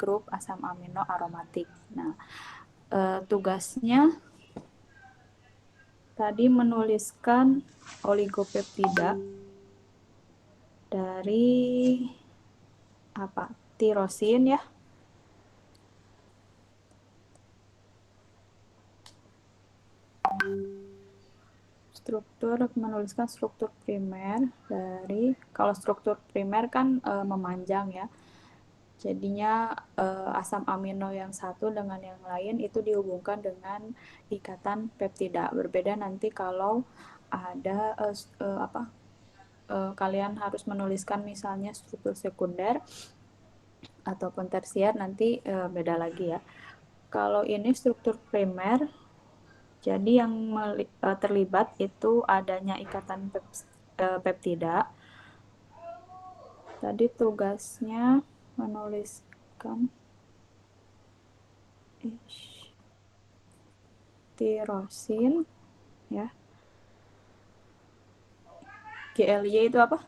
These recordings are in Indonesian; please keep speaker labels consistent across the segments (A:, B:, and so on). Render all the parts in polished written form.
A: grup asam amino aromatik. Nah, tugasnya tadi menuliskan oligopeptida dari apa? Tirosin ya. Menuliskan struktur primer dari, kalau struktur primer kan memanjang ya. Jadinya asam amino yang satu dengan yang lain itu dihubungkan dengan ikatan peptida. Berbeda nanti kalau ada kalian harus menuliskan misalnya struktur sekunder ataupun tersier, nanti beda lagi ya. Kalau ini struktur primer, jadi yang terlibat itu adanya ikatan peptida. Tadi tugasnya menuliskan tirosin ya. GLY itu apa?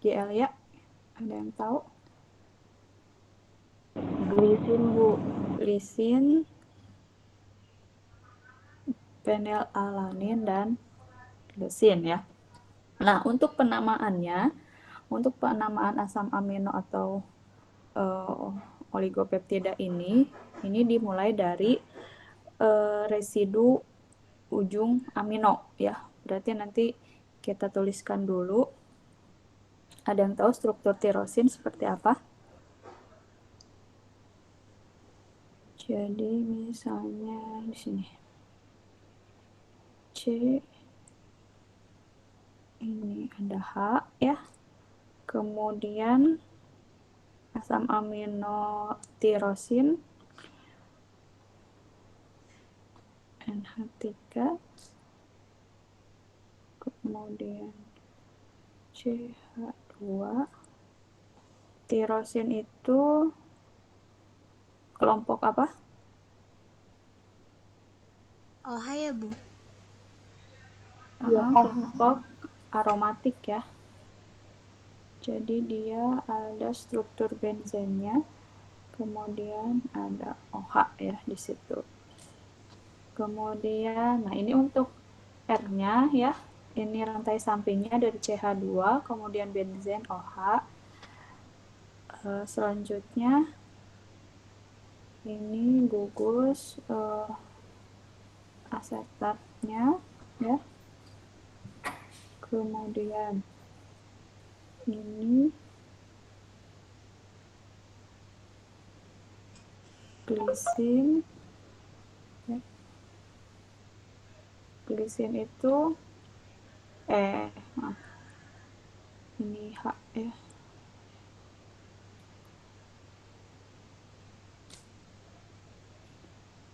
A: GLY ada yang tahu?
B: Glisin, Bu.
A: Glisin, fenilalanin, dan leusin ya. Nah, untuk penamaan asam amino atau oligopeptida ini dimulai dari residu ujung amino ya. Berarti nanti kita tuliskan dulu. Ada yang tahu struktur tirosin seperti apa? Jadi misalnya di sini C, ini ada H ya. Kemudian asam amino tirosin NH3, kemudian CH2. Tirosin itu kelompok apa?
C: OH ya, Bu?
A: Kelompok aromatik ya. Jadi dia ada struktur benzennya, kemudian ada OH ya di situ. Kemudian, nah ini untuk R-nya ya. Ini rantai sampingnya dari CH2, kemudian benzen OH. Selanjutnya ini gugus asetatnya ya. Kemudian ini glisin ya. Glisin itu ini H ya.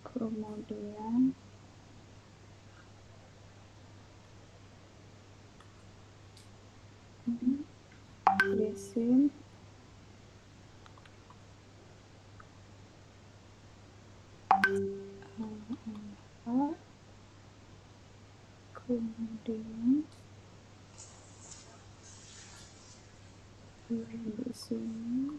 A: Kemudian ini glisin, kemudian di sini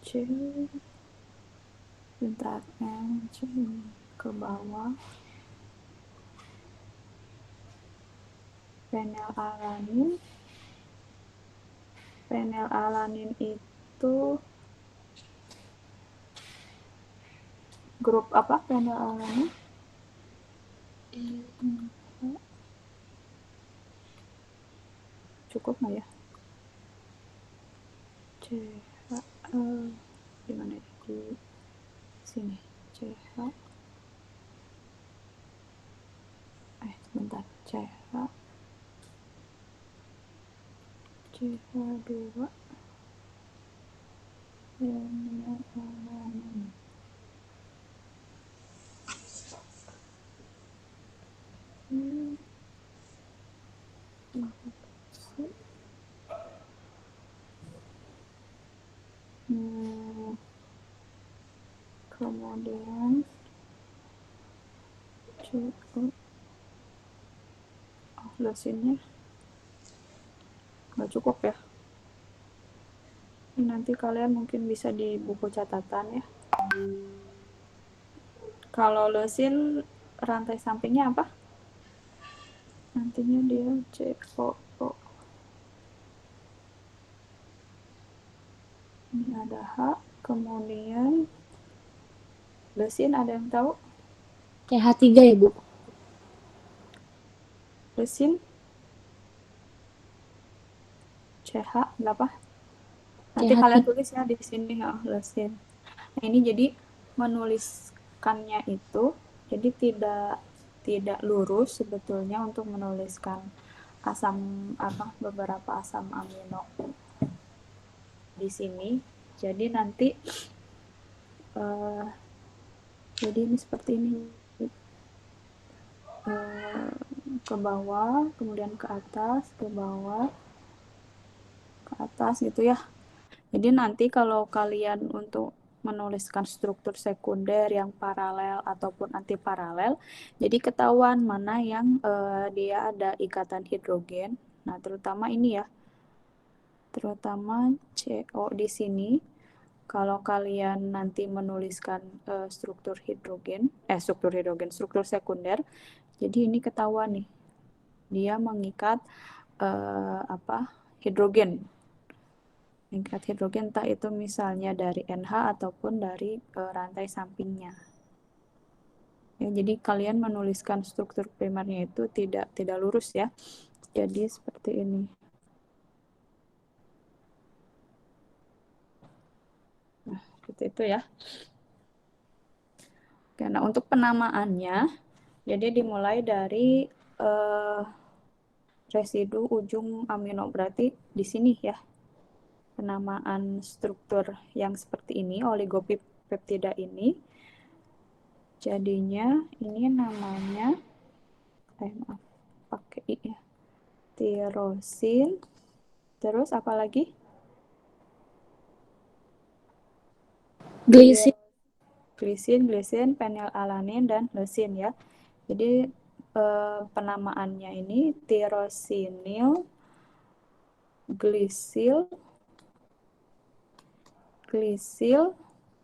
A: C, bentar N, C ke bawah, fenilalanin. Fenilalanin itu grup apa fenilalanin? Cukup nggak ya? C, di mana di sini CH, bentar CH, CH2, fenilalanin. kemudian lesinnya nggak cukup ya, nanti kalian mungkin bisa di buku catatan ya. Kalau lesin rantai sampingnya apa? Nantinya dia COO. Ini ada H, kemudian lesin ada yang tahu?
C: CH3 ya, Bu.
A: Lesin CH berapa? Nanti kalian
C: CH3.
A: tulis ya di sini ya, lesin. Nah, ini jadi menuliskannya itu jadi tidak lurus sebetulnya untuk menuliskan asam apa beberapa asam amino di sini. Jadi nanti uh, jadi ini seperti ini, uh, ke bawah, kemudian ke atas, ke bawah, ke atas gitu ya. Jadi nanti kalau kalian untuk menuliskan struktur sekunder yang paralel ataupun antiparalel, jadi ketahuan mana yang dia ada ikatan hidrogen. Nah, terutama ini ya, terutama CO di sini. Kalau kalian nanti menuliskan struktur sekunder, jadi ini ketahuan nih, dia mengikat apa hidrogen, mengikat hidrogen entah itu misalnya dari NH ataupun dari rantai sampingnya. Ya, jadi kalian menuliskan struktur primernya itu tidak lurus ya. Jadi seperti ini. Nah, seperti itu ya. Oke, nah untuk penamaannya, jadi dimulai dari residu ujung amino, berarti di sini ya. Penamaan struktur yang seperti ini, oligopeptida ini, jadinya ini namanya, maaf, pakai I ya, tirosin, terus apa lagi?
C: Glisin.
A: Glisin, fenilalanin, dan lesin ya. Jadi penamaannya ini tirosinil, glisil,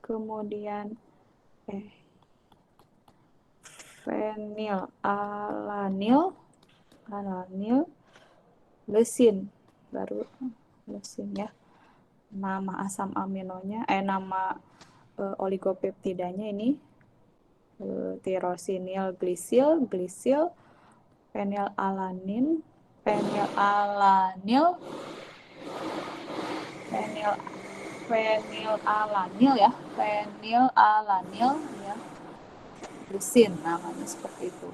A: kemudian fenilalanil, lesin, baru lesin ya. Nama asam aminonya, nama oligopeptidanya ini tirosinil glisil, fenilalanin, fenilalanil, fenil fenilalanil ya, fenilalanil ya, lesin namanya seperti itu.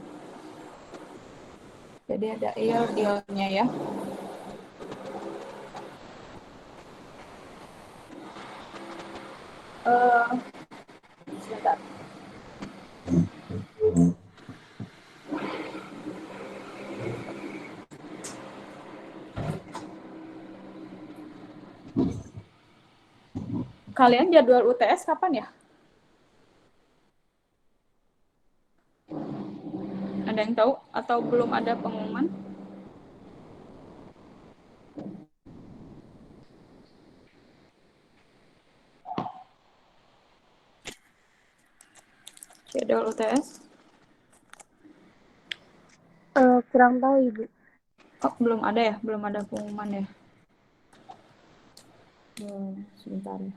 A: Jadi ada ildilnya ya. Sebentar. Kalian jadwal UTS kapan ya? Ada yang tahu atau belum ada pengumuman? Jadwal UTS?
C: Kurang tahu, Ibu.
A: Oh, belum ada ya? Belum ada pengumuman ya? Sebentar ya.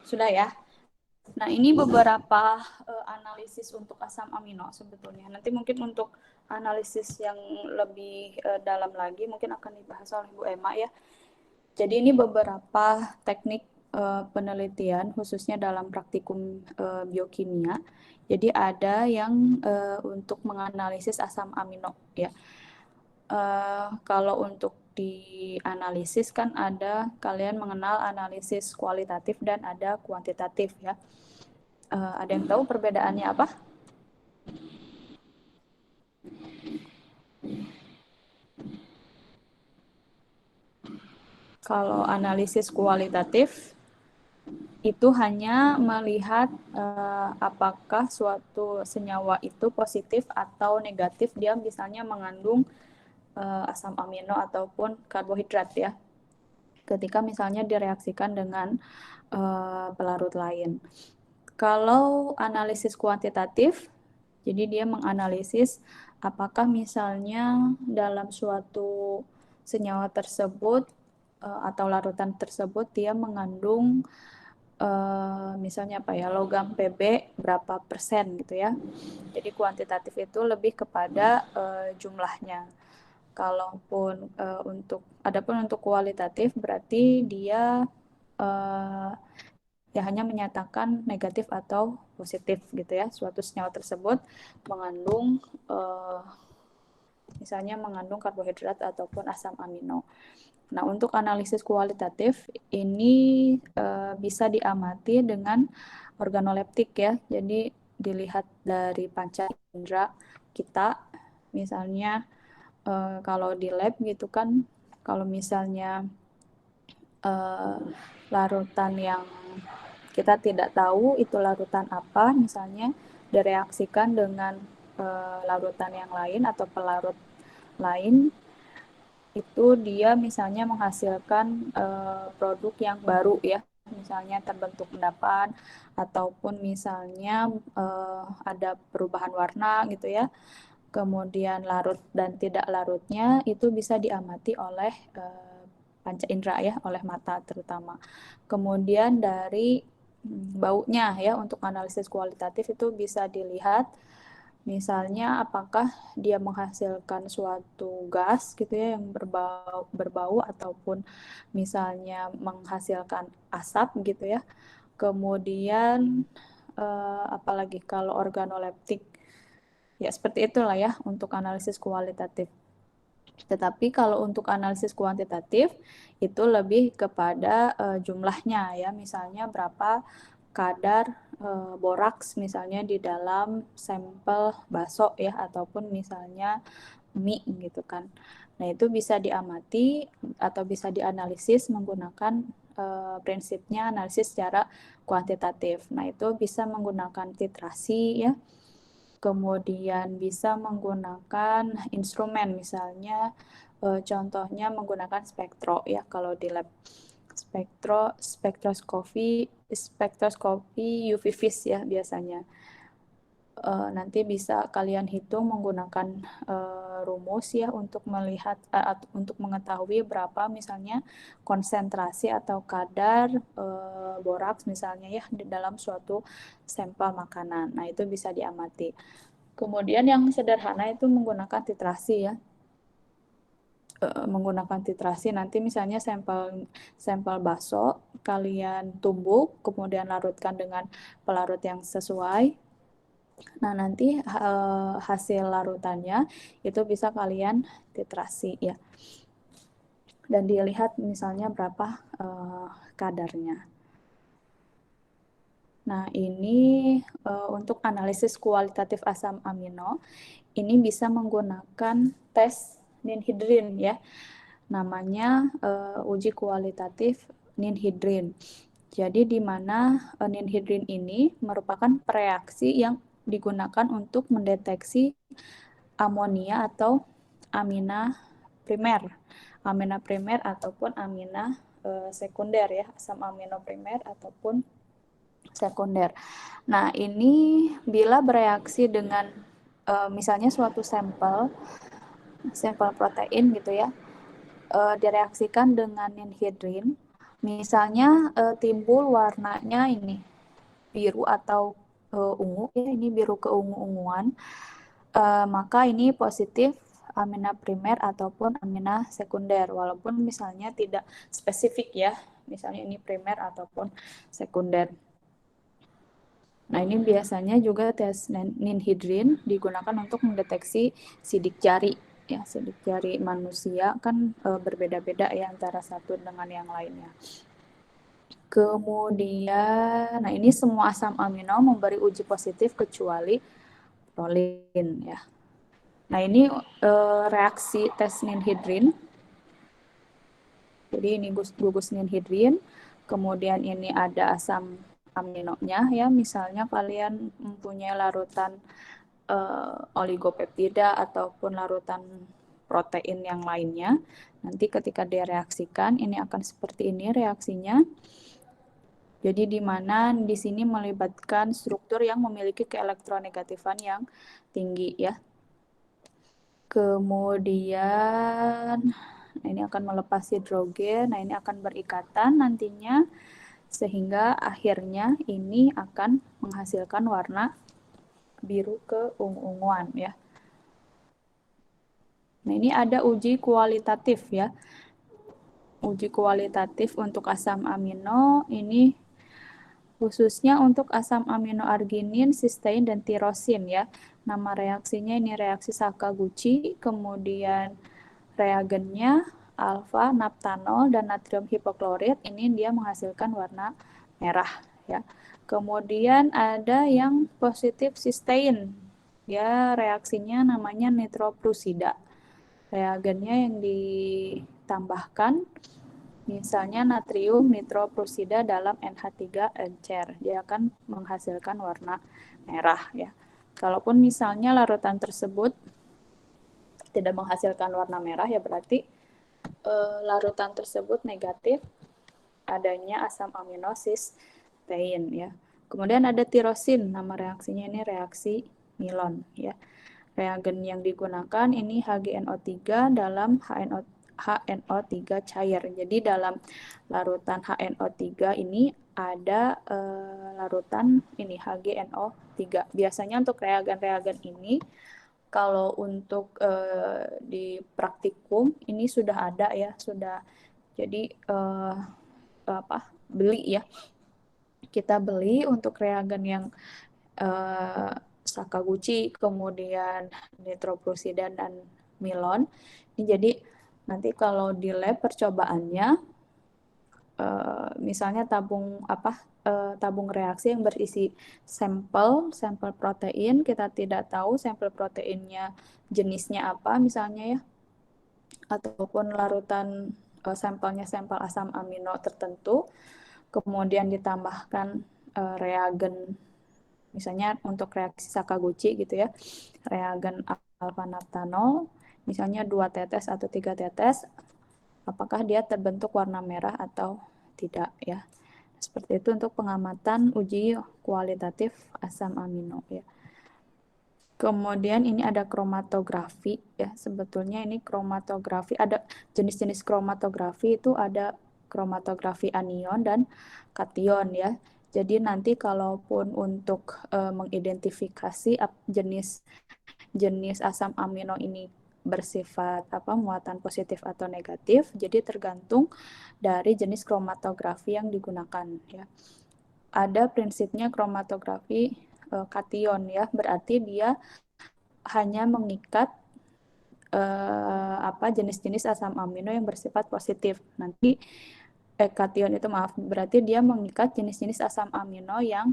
A: Sudah ya. Nah, ini beberapa analisis untuk asam amino sebetulnya. Nanti mungkin untuk analisis yang lebih dalam lagi mungkin akan dibahas oleh Bu Emma ya. Jadi ini beberapa teknik penelitian khususnya dalam praktikum biokimia. Jadi ada yang untuk menganalisis asam amino ya. Kalau untuk di analisis kan ada kalian mengenal analisis kualitatif dan ada kuantitatif ya. Ada yang tahu perbedaannya apa? Kalau analisis kualitatif itu hanya melihat apakah suatu senyawa itu positif atau negatif dia misalnya mengandung asam amino ataupun karbohidrat ya. Ketika misalnya direaksikan dengan pelarut lain. Kalau analisis kuantitatif, jadi dia menganalisis apakah misalnya dalam suatu senyawa tersebut atau larutan tersebut dia mengandung misalnya apa ya logam Pb berapa persen gitu ya. Jadi kuantitatif itu lebih kepada jumlahnya. Kalaupun adapun untuk kualitatif berarti dia ya hanya menyatakan negatif atau positif gitu ya suatu senyawa tersebut mengandung misalnya mengandung karbohidrat ataupun asam amino. Nah, untuk analisis kualitatif ini bisa diamati dengan organoleptik ya. Jadi dilihat dari panca indera kita, misalnya kalau di lab gitu kan, kalau misalnya larutan yang kita tidak tahu itu larutan apa, misalnya direaksikan dengan larutan yang lain atau pelarut lain, itu dia misalnya menghasilkan produk yang baru ya, misalnya terbentuk endapan ataupun misalnya ada perubahan warna gitu ya. Kemudian larut dan tidak larutnya itu bisa diamati oleh panca indera ya, oleh mata terutama. Kemudian dari baunya ya, untuk analisis kualitatif itu bisa dilihat misalnya apakah dia menghasilkan suatu gas gitu ya yang berbau ataupun misalnya menghasilkan asap gitu ya. Kemudian apalagi kalau organoleptik ya seperti itulah ya untuk analisis kualitatif. Tetapi kalau untuk analisis kuantitatif itu lebih kepada jumlahnya ya, misalnya berapa kadar boraks misalnya di dalam sampel bakso ya ataupun misalnya mie gitu kan. Nah, itu bisa diamati atau bisa dianalisis menggunakan prinsipnya analisis secara kuantitatif. Nah, itu bisa menggunakan titrasi ya, kemudian bisa menggunakan instrumen misalnya contohnya menggunakan spektro ya kalau di lab spektroskopi UV vis ya biasanya. Nanti bisa kalian hitung menggunakan rumus ya untuk melihat untuk mengetahui berapa misalnya konsentrasi atau kadar boraks misalnya ya di dalam suatu sampel makanan. Nah, itu bisa diamati. Kemudian yang sederhana itu menggunakan titrasi ya. Menggunakan titrasi nanti misalnya sampel sampel bakso kalian tumbuk kemudian larutkan dengan pelarut yang sesuai. Nah, nanti hasil larutannya itu bisa kalian titrasi ya. Dan dilihat misalnya berapa kadarnya. Nah, ini untuk analisis kualitatif asam amino ini bisa menggunakan tes ninhidrin ya. Namanya uji kualitatif ninhidrin. Jadi di mana ninhidrin ini merupakan reaksi yang digunakan untuk mendeteksi amonia atau amina primer. Amina primer ataupun amina sekunder ya, asam amino primer ataupun sekunder. Nah, ini bila bereaksi dengan misalnya suatu sampel protein gitu ya, direaksikan dengan ninhidrin, Misalnya timbul warnanya ini biru atau ungu, ya ini biru keungu-unguan, maka ini positif amina primer ataupun amina sekunder, walaupun misalnya tidak spesifik ya, misalnya ini primer ataupun sekunder. Nah, ini biasanya juga tes ninhidrin digunakan untuk mendeteksi sidik jari. Ya, sidik jari manusia kan berbeda-beda ya antara satu dengan yang lainnya. Kemudian, nah ini semua asam amino memberi uji positif kecuali prolin ya. Nah, ini reaksi tes ninhidrin. Jadi ini gugus ninhidrin, kemudian ini ada asam aminonya ya, misalnya kalian mempunyai larutan oligopeptida ataupun larutan protein yang lainnya. Nanti ketika direaksikan ini akan seperti ini reaksinya. Jadi di mana di sini melibatkan struktur yang memiliki keelektronegatifan yang tinggi ya. Kemudian ini akan melepas hidrogen, nah ini akan berikatan nantinya sehingga akhirnya ini akan menghasilkan warna biru keungu-unguan ya. Nah, ini ada uji kualitatif ya. Uji kualitatif untuk asam amino ini khususnya untuk asam amino arginin, sistein, dan tirosin ya. Nama reaksinya ini reaksi Sakaguchi, kemudian reagennya alfa naptanol dan natrium hipoklorit, ini dia menghasilkan warna merah ya. Kemudian ada yang positif sistein, ya reaksinya namanya nitroprusida. Reagennya yang ditambahkan misalnya natrium nitroprusida dalam NH3 encer, dia akan menghasilkan warna merah ya. Kalaupun misalnya larutan tersebut tidak menghasilkan warna merah ya berarti larutan tersebut negatif adanya asam amino sistein ya. Kemudian ada tirosin, nama reaksinya ini reaksi Milon ya. Reagen yang digunakan ini HgNO3 dalam HNO3 cair. Jadi dalam larutan HNO3 ini ada larutan ini HgNO3. Biasanya untuk reagen-reagen ini kalau untuk di praktikum ini sudah ada ya, sudah. Jadi beli ya. Kita beli untuk reagen yang Sakaguchi, kemudian nitroprusida dan Milon. Ini jadi nanti kalau di lab percobaannya misalnya tabung reaksi yang berisi sampel protein, kita tidak tahu sampel proteinnya jenisnya apa misalnya ya, ataupun larutan sampelnya sampel asam amino tertentu, kemudian ditambahkan reagen misalnya untuk reaksi Sakaguchi gitu ya, reagen alfa naptanol misalnya 2 tetes atau 3 tetes, apakah dia terbentuk warna merah atau tidak ya. Seperti itu untuk pengamatan uji kualitatif asam amino ya. Kemudian ini ada kromatografi ya. Sebetulnya ini kromatografi, ada jenis-jenis kromatografi itu ada kromatografi anion dan kation ya. Jadi nanti kalaupun untuk mengidentifikasi jenis asam amino ini bersifat muatan positif atau negatif, jadi tergantung dari jenis kromatografi yang digunakan ya. Ada prinsipnya kromatografi kation ya, berarti dia hanya mengikat jenis-jenis asam amino yang bersifat positif. Nanti kation itu berarti dia mengikat jenis-jenis asam amino yang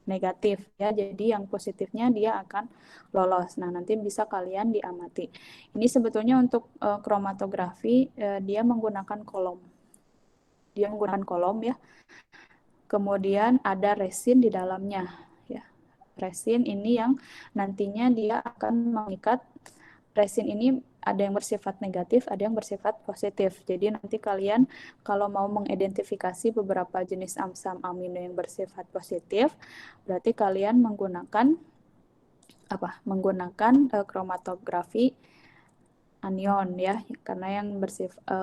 A: negatif ya. Jadi yang positifnya dia akan lolos. Nah, nanti bisa kalian diamati. Ini sebetulnya untuk kromatografi dia menggunakan kolom. Dia menggunakan kolom ya. Kemudian ada resin di dalamnya ya. Resin ini yang nantinya dia akan mengikat. Resin ini ada yang bersifat negatif, ada yang bersifat positif. Jadi nanti kalian kalau mau mengidentifikasi beberapa jenis asam amino yang bersifat positif, berarti kalian menggunakan kromatografi anion ya, karena yang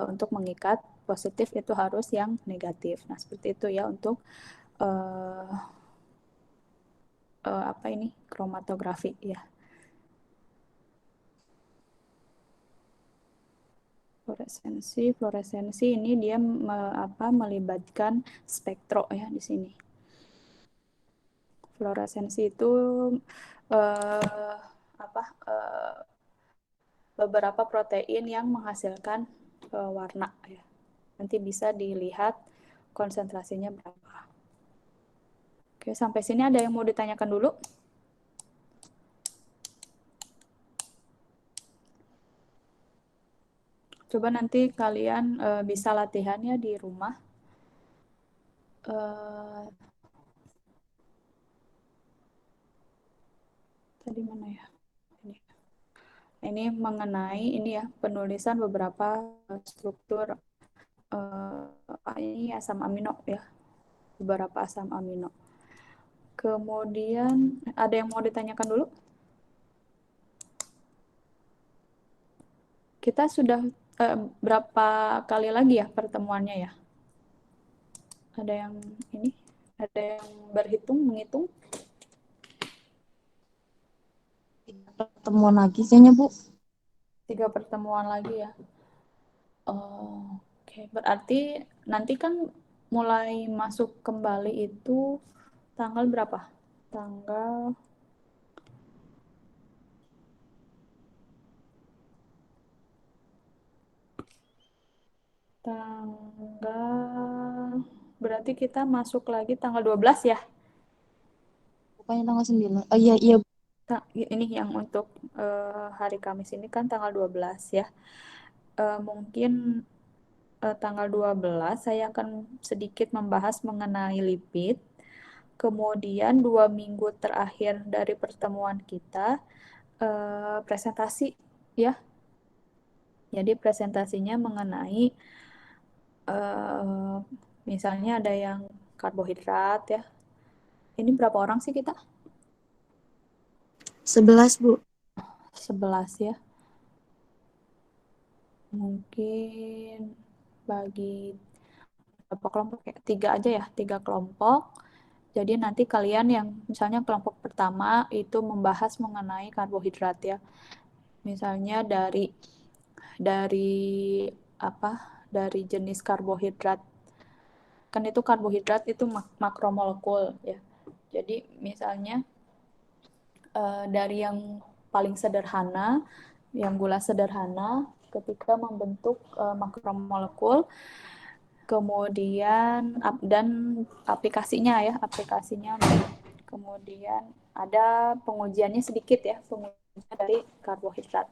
A: untuk mengikat positif itu harus yang negatif. Nah, seperti itu ya untuk uh, apa ini kromatografi ya. Fluoresensi ini dia melibatkan spektro ya di sini. Fluoresensi itu uh, apa beberapa protein yang menghasilkan warna ya. Nanti bisa dilihat konsentrasinya berapa. Oke, sampai sini ada yang mau ditanyakan dulu? Coba nanti kalian bisa latihannya di rumah. Uh, tadi mana ya? Ini mengenai ini ya penulisan beberapa struktur ini asam amino ya, beberapa asam amino. Kemudian ada yang mau ditanyakan dulu? Kita sudah berapa kali lagi ya pertemuannya ya? Ada yang ini? Ada yang menghitung?
C: 3 pertemuan lagi kayaknya, Bu.
A: 3 pertemuan lagi ya. Oke, berarti nanti kan mulai masuk kembali itu tanggal berapa? Tanggal tanggal berarti kita masuk lagi tanggal 12 ya.
C: Bukannya tanggal 9. Oh iya, iya.
A: Ini yang untuk hari Kamis ini kan tanggal 12 ya. Mungkin tanggal 12 saya akan sedikit membahas mengenai lipid. Kemudian 2 minggu terakhir dari pertemuan kita presentasi ya. Jadi presentasinya mengenai uh, misalnya ada yang karbohidrat ya. Ini berapa orang sih kita?
C: 11, Bu.
A: 11 ya. Mungkin bagi berapa kelompok ya? 3 aja ya, 3 kelompok. Jadi nanti kalian yang misalnya kelompok pertama itu membahas mengenai karbohidrat ya. Misalnya dari apa? Dari jenis karbohidrat. Kan itu karbohidrat itu makromolekul ya. Jadi misalnya dari yang paling sederhana, yang gula sederhana ketika membentuk makromolekul, kemudian dan aplikasinya, kemudian ada pengujiannya sedikit ya, pengujian dari karbohidrat.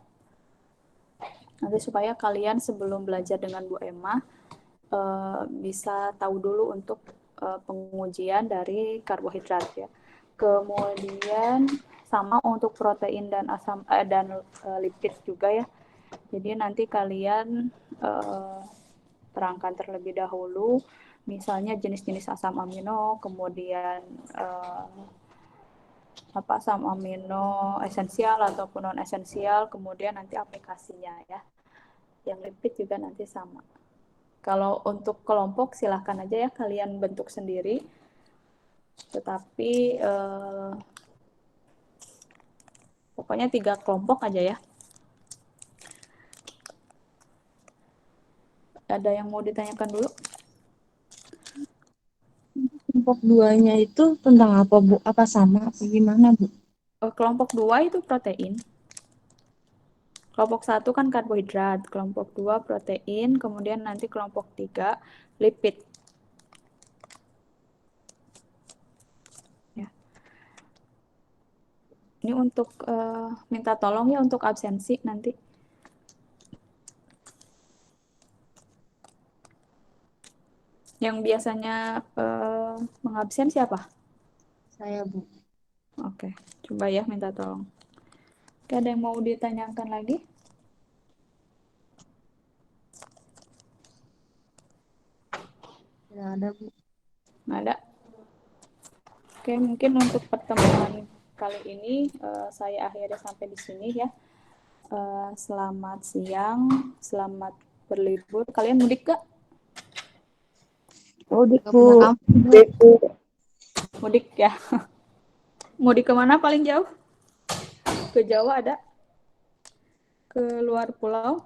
A: Nanti supaya kalian sebelum belajar dengan Bu Emma bisa tahu dulu untuk pengujian dari karbohidrat ya. Kemudian sama untuk protein dan lipid juga ya. Jadi nanti kalian terangkan terlebih dahulu, misalnya jenis-jenis asam amino, kemudian asam amino esensial ataupun non esensial, kemudian nanti aplikasinya ya. Yang lipid juga nanti sama. Kalau untuk kelompok silahkan aja ya kalian bentuk sendiri. Tetapi pokoknya 3 kelompok aja ya. Ada yang mau ditanyakan dulu?
C: Kelompok 2-nya itu tentang apa, Bu? Apa sama? Apa gimana, Bu?
A: Kelompok 2 itu protein. Kelompok 1 kan karbohidrat, kelompok 2 protein, kemudian nanti kelompok 3 lipid. Ya. Ini untuk minta tolong ya untuk absensi nanti. Yang biasanya mengabsen siapa?
C: Saya, Bu.
A: Oke, coba ya minta tolong. Oke, ada yang mau ditanyakan lagi?
C: Tidak ada, Bu.
A: Nggak ada? Oke, mungkin untuk pertemuan kali ini saya akhiri sampai di sini ya. Selamat siang, selamat berlibur. Kalian mudik gak?
C: Mudik, Bu. Punya kampung, Bu.
A: Mudik ya. Mudik kemana paling jauh? Ke Jawa ada? Ke luar pulau?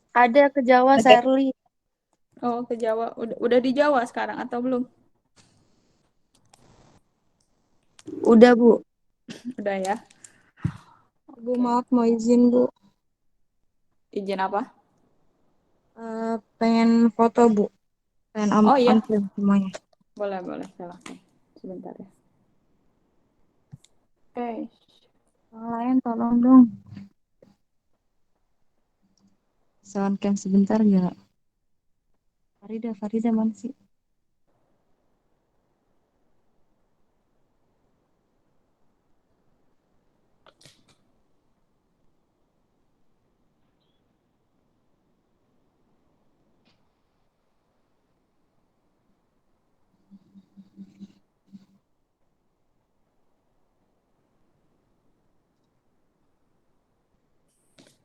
C: Ada ke Jawa, Serli.
A: Oh, ke Jawa. Udah di Jawa sekarang atau belum?
C: Udah, Bu.
A: Udah ya.
C: Bu,
A: Oke.
C: maaf mau izin, Bu.
A: Izin apa?
C: Pengen foto, Bu. Pengen
A: Oh iya,
C: on-frame semuanya.
A: boleh boleh. Silahkan. Sebentar ya. Oke.
C: Yang lain tolong dong. Sound cam sebentar ya. Farida mana sih?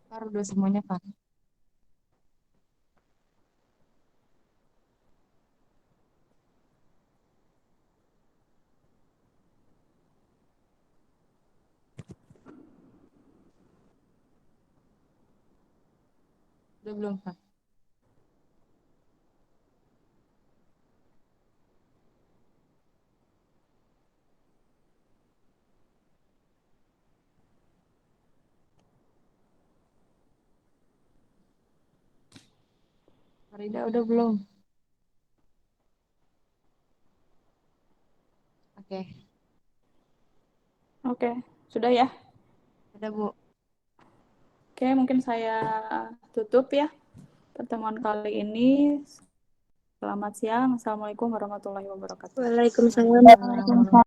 C: Far udah semuanya, Far. Udah belum, Far? Farida udah belum? Oke,
A: Oke, sudah ya.
C: udah, Bu.
A: Oke, mungkin saya tutup ya pertemuan kali ini. Selamat siang. Assalamualaikum warahmatullahi wabarakatuh.
C: Waalaikumsalam.
A: Waalaikumsalam.